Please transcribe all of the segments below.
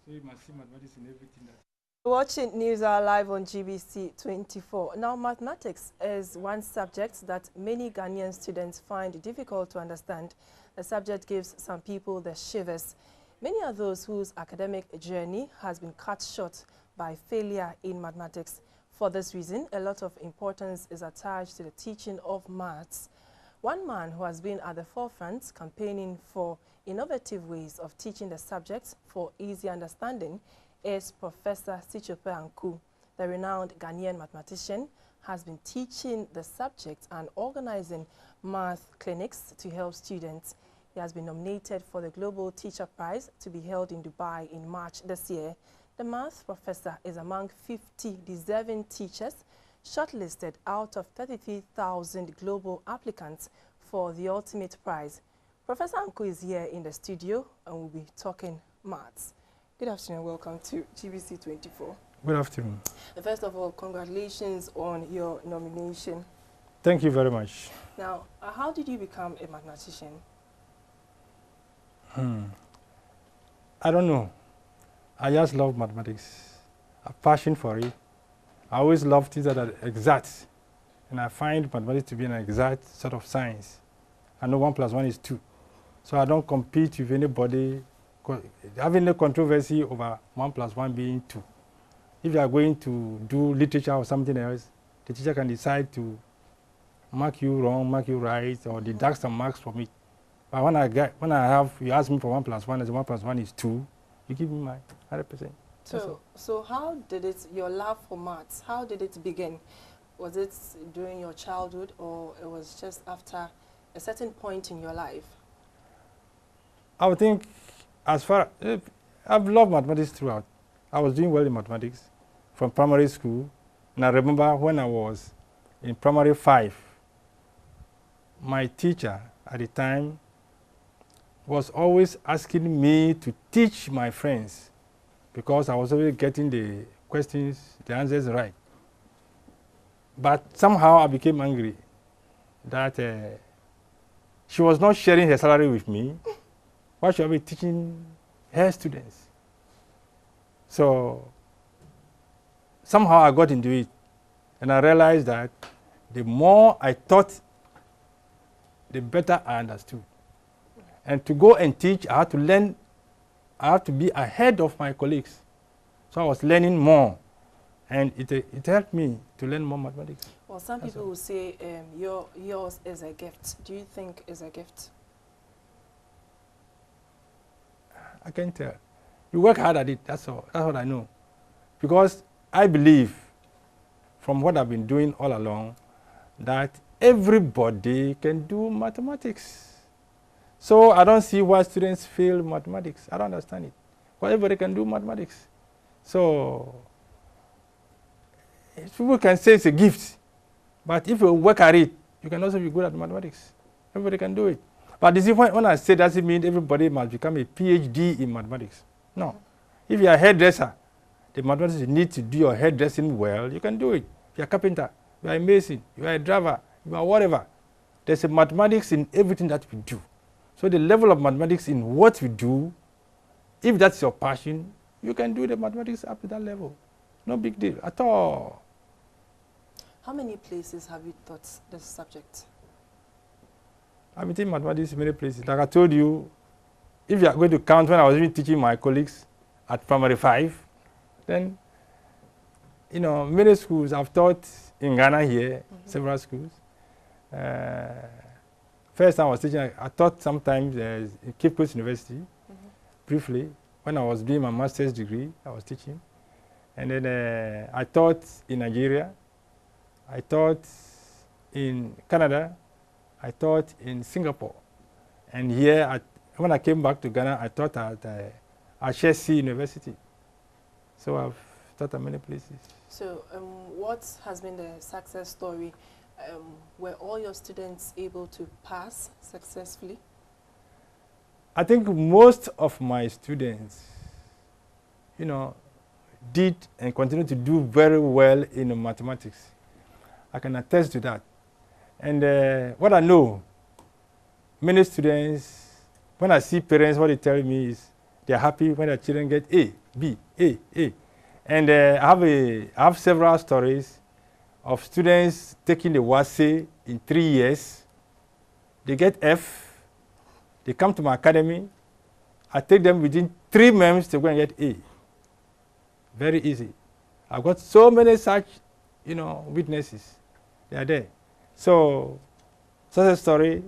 So you must see mathematics in everything that. Watching News Hour live on GBC 24. Now, mathematics is one subject that many Ghanaian students find difficult to understand. The subject gives some people the shivers. Many are those whose academic journey has been cut short by failure in mathematics. For this reason, a lot of importance is attached to the teaching of maths. One man who has been at the forefront campaigning for innovative ways of teaching the subject for easy understanding is Professor Anku. The renowned Ghanaian mathematician has been teaching the subject and organizing math clinics to help students. He has been nominated for the Global Teacher Prize to be held in Dubai in March this year. The math professor is among 50 deserving teachers shortlisted out of 33,000 global applicants for the ultimate prize. Professor Anku is here in the studio and we'll be talking maths. Good afternoon, welcome to GBC 24. Good afternoon. First of all, congratulations on your nomination. Thank you very much. Now, how did you become a mathematician? I don't know. I just love mathematics. A passion for it. I always love things that are exact. And I find mathematics to be an exact sort of science. I know 1 + 1 is 2. So I don't compete with anybody having no controversy over 1 + 1 being 2. If you are going to do literature or something else, the teacher can decide to mark you wrong, mark you right, or deduct some marks from it. But when you ask me for 1 + 1, as 1 + 1 is 2, you give me my 100%. So how did your love for maths, how did it begin? Was it during your childhood or it was just after a certain point in your life? I would think I've loved mathematics throughout. I was doing well in mathematics from primary school. And I remember when I was in primary 5, my teacher at the time was always asking me to teach my friends because I was always getting the questions, the answers right. But somehow I became angry that she was not sharing her salary with me. Why should I be teaching her students? So somehow I got into it, and I realized that the more I taught, the better I understood. And to go and teach, I had to learn, I had to be ahead of my colleagues. So I was learning more, and it helped me to learn more mathematics. Well, some people will say yours is a gift. Do you think it's a gift? I can't tell. You work hard at it, that's all. That's what I know. Because I believe, from what I've been doing all along, that everybody can do mathematics. So I don't see why students fail mathematics. I don't understand it. Because everybody can do mathematics. So people can say it's a gift. But if you work at it, you can also be good at mathematics. Everybody can do it. But you see, when I say that, it means everybody must become a PhD in mathematics. No. If you are a hairdresser, the mathematics you need to do your hairdressing well, you can do it. If you are a carpenter, you are a mason, you are a driver, you are whatever. There's a mathematics in everything that we do. So the level of mathematics in what we do, if that's your passion, you can do the mathematics up to that level. No big deal at all. How many places have you taught this subject? I've been teaching mathematics in many places. Like I told you, if you are going to count when I was even teaching my colleagues at primary 5, then, you know, many schools I've taught in Ghana here, several schools. First time I was teaching, I taught sometimes in Cape Coast University, briefly. When I was doing my master's degree, I was teaching. And then I taught in Nigeria. I taught in Canada. I taught in Singapore. And here, when I came back to Ghana, I taught at HSC University. So I've taught at many places. So what has been the success story? Were all your students able to pass successfully? I think most of my students, you know, did and continue to do very well in mathematics. I can attest to that. And what I know, many students, when I see parents, what they tell me is they're happy when their children get A, B, A. And I have several stories of students taking the WASE in 3 years. They get F, they come to my academy, I take them within 3 months to go and get A. Very easy. I've got so many such, witnesses. They are there. So, such a story,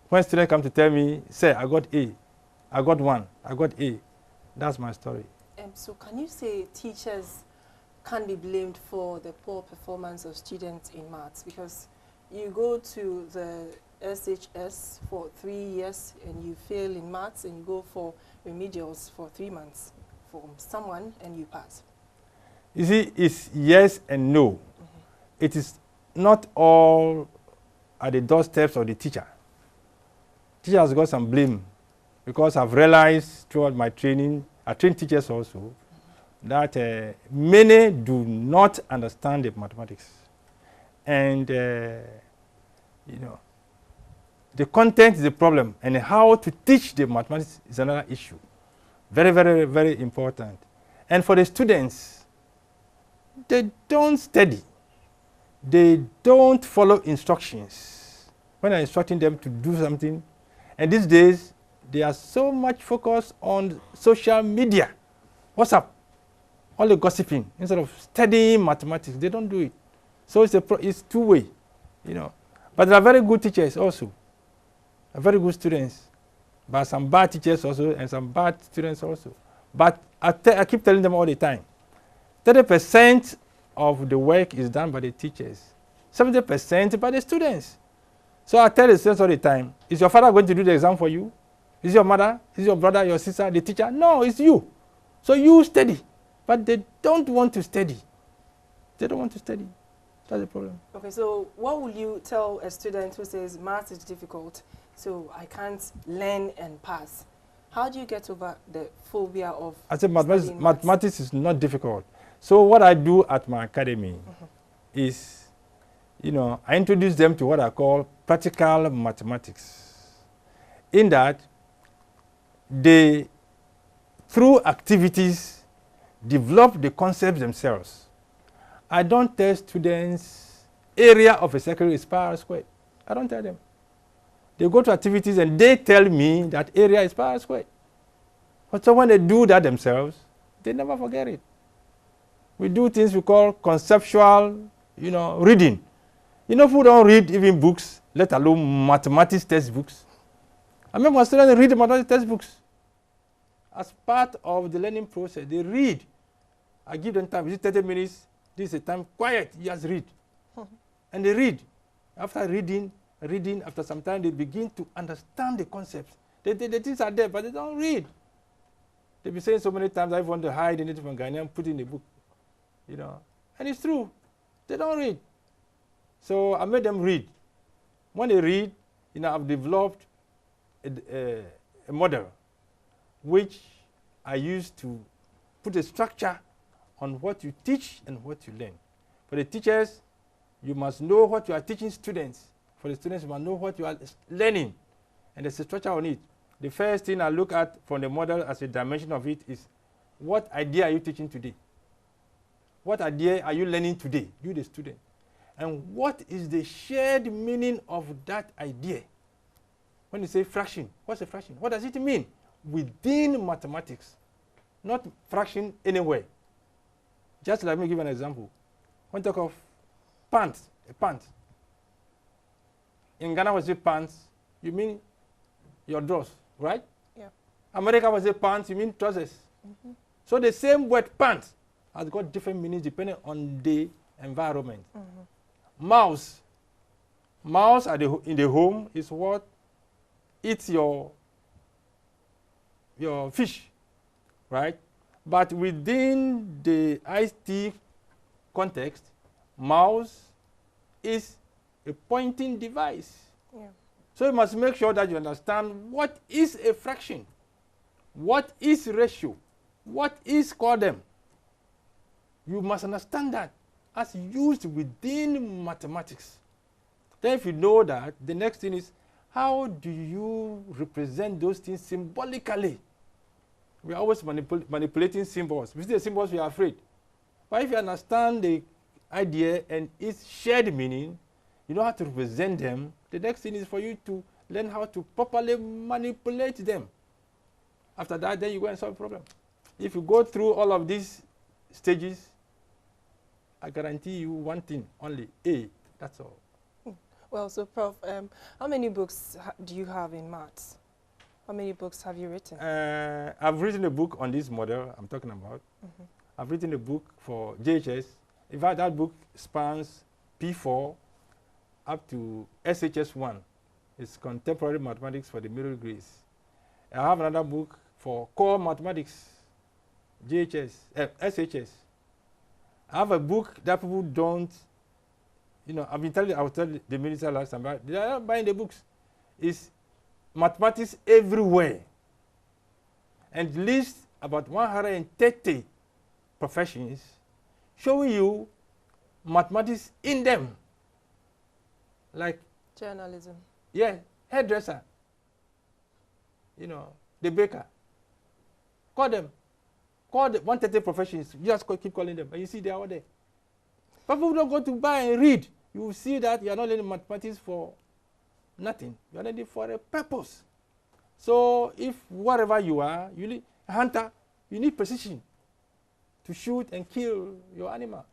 when students come to tell me, say, I got A, I got 1, I got A, that's my story. So can you say teachers can be blamed for the poor performance of students in maths? Because you go to the SHS for 3 years and you fail in maths, and you go for remedials for 3 months from someone and you pass. You see, it's yes and no. It is not all at the doorsteps of the teacher. Teacher has got some blame, because I've realized throughout my training, I train teachers also, that many do not understand the mathematics. And, the content is the problem, and how to teach the mathematics is another issue. Very, very, very important. And for the students, they don't study. They don't follow instructions when I'm instructing them to do something. And these days, they are so much focused on social media, WhatsApp, all the gossiping, instead of studying mathematics. They don't do it. So it's two-way, But there are very good teachers also, very good students, but some bad teachers also, and some bad students also. But I keep telling them all the time, 30% of the work is done by the teachers, 70% by the students. So I tell the students all the time, is your father going to do the exam for you? Is your mother, is your brother, your sister, the teacher? No, it's you. So you study. But they don't want to study. They don't want to study. That's the problem. Okay, so what will you tell a student who says math is difficult, so I can't learn and pass? How do you get over the phobia of I said mathematics is not difficult. So what I do at my academy is, I introduce them to what I call practical mathematics. In that, they, through activities, develop the concepts themselves. I don't tell students area of a circle is pi squared. I don't tell them. They go to activities and they tell me that area is pi squared. But so when they do that themselves, they never forget it. We do things we call conceptual, reading. Who don't read even books, let alone mathematics textbooks. I remember my students read mathematics textbooks. As part of the learning process, they read. I give them time. Is it 30 minutes? This is a time quiet. You just read. And they read. After reading, after some time, they begin to understand the concepts. The things are there, but they don't read. They've been saying so many times, I want to hide anything from Ghanaian, put it in the book. And it's true. They don't read. So I made them read. When they read, I've developed a model which I use to put a structure on what you teach and what you learn. For the teachers, you must know what you are teaching students. For the students, you must know what you are learning. And there's a structure on it. The first thing I look at from the model as a dimension of it is, what idea are you teaching today? What idea are you learning today, you the student? And what is the shared meaning of that idea? When you say fraction, what's a fraction? What does it mean? Within mathematics, not fraction anywhere. Just let me give an example. When you talk of pants, a pant. In Ghana, we say pants, you mean your drawers, right? Yeah. America, we say pants, you mean trousers. So the same word pants has got different meanings depending on the environment. Mouse in the home is what eats your fish, right? But within the IT context, mouse is a pointing device. Yeah. So you must make sure that you understand what is a fraction, what is ratio, what is quadrant. You must understand that as used within mathematics. Then if you know that, the next thing is, how do you represent those things symbolically We are always manipulating symbols. We see the symbols, we are afraid. But if you understand the idea and its shared meaning, you know how to represent them. The next thing is for you to learn how to properly manipulate them. After that, then you go and solve the problem. If you go through all of these stages, I guarantee you one thing only, A, that's all. Well, so Prof, how many books do you have in maths? How many books have you written? I've written a book on this model I'm talking about. I've written a book for JHS. In fact, that book spans P4 up to SHS1. It's Contemporary Mathematics for the Middle Grades. I have another book for Core Mathematics, SHS. I have a book that people don't, I've been telling you, I was telling the minister last time, but they are not buying the books. It's Mathematics Everywhere. And lists about 130 professions showing you mathematics in them. Like journalism. Yeah, hairdresser. The baker. Call them. Call the 130 professions. You just keep calling them. And you see they are all there. But people don't go to buy and read. You will see that you are not learning mathematics for nothing. You are learning for a purpose. So if whatever you are, you need a hunter, you need precision to shoot and kill your animal.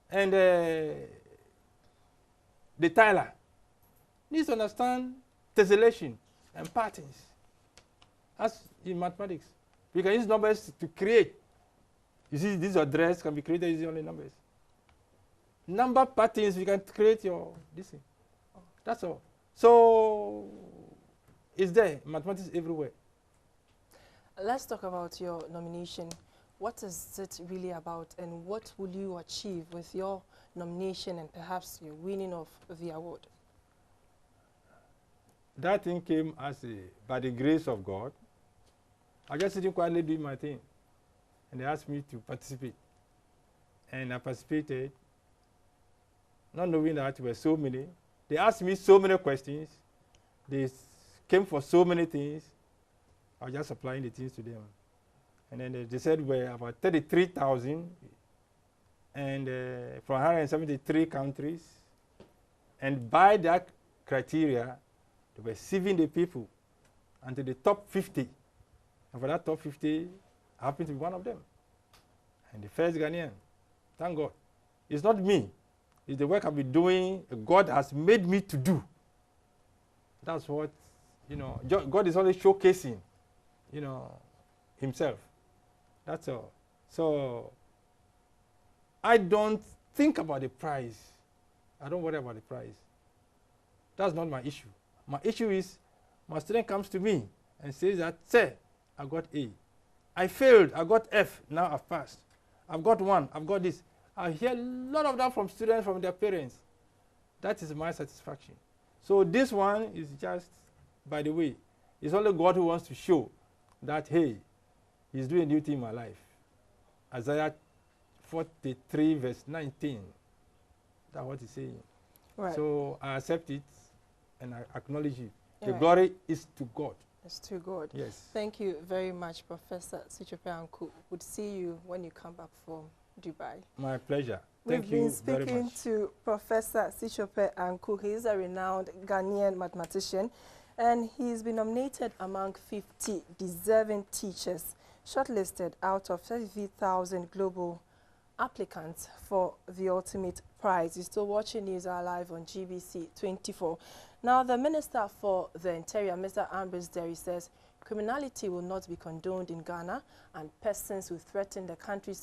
And the tiler needs to understand tessellation and patterns. As in mathematics. We can use numbers to create. You see, this address can be created using only numbers. Number patterns, we can create this thing. That's all. So, it's there, mathematics everywhere. Let's talk about your nomination. What is it really about, and what will you achieve with your nomination and perhaps your winning of the award? That thing came by the grace of God. I just sitting quietly doing my thing. And they asked me to participate. And I participated, not knowing that there were so many. They asked me so many questions. They came for so many things. I was just applying the things to them. And then they said we're about 33,000 and from 173 countries. And by that criteria, they were sieving the people until the top 50. And for that top 50, I happened to be one of them. And the first Ghanaian. Thank God. It's not me. It's the work I've been doing. God has made me to do. That's what, God is always showcasing, himself. That's all. So I don't think about the prize. I don't worry about the prize. That's not my issue. My issue is my student comes to me and says that, sir, I got A. I failed, I got F, now I've passed. I've got 1, I've got this. I hear a lot of that from students, from their parents. That is my satisfaction. So this one is just, by the way, it's only God who wants to show that, hey, he's doing a new thing in my life. Isaiah 43 verse 19. That's what he's saying. Right. So I accept it and I acknowledge it. The glory is to God. It's to God. Yes. Thank you very much, Professor Sichope Anku. We'll see you when you come back from Dubai. My pleasure. Thank you very much. We've been speaking to Professor Sichope Anku. He is a renowned Ghanaian mathematician, and he's been nominated among 50 deserving teachers shortlisted out of 33,000 global applicants for the ultimate prize. You're still watching News Hour Live on GBC 24. Now, the Minister for the Interior, Mr. Ambrose Derry, says criminality will not be condoned in Ghana and persons who threaten the country's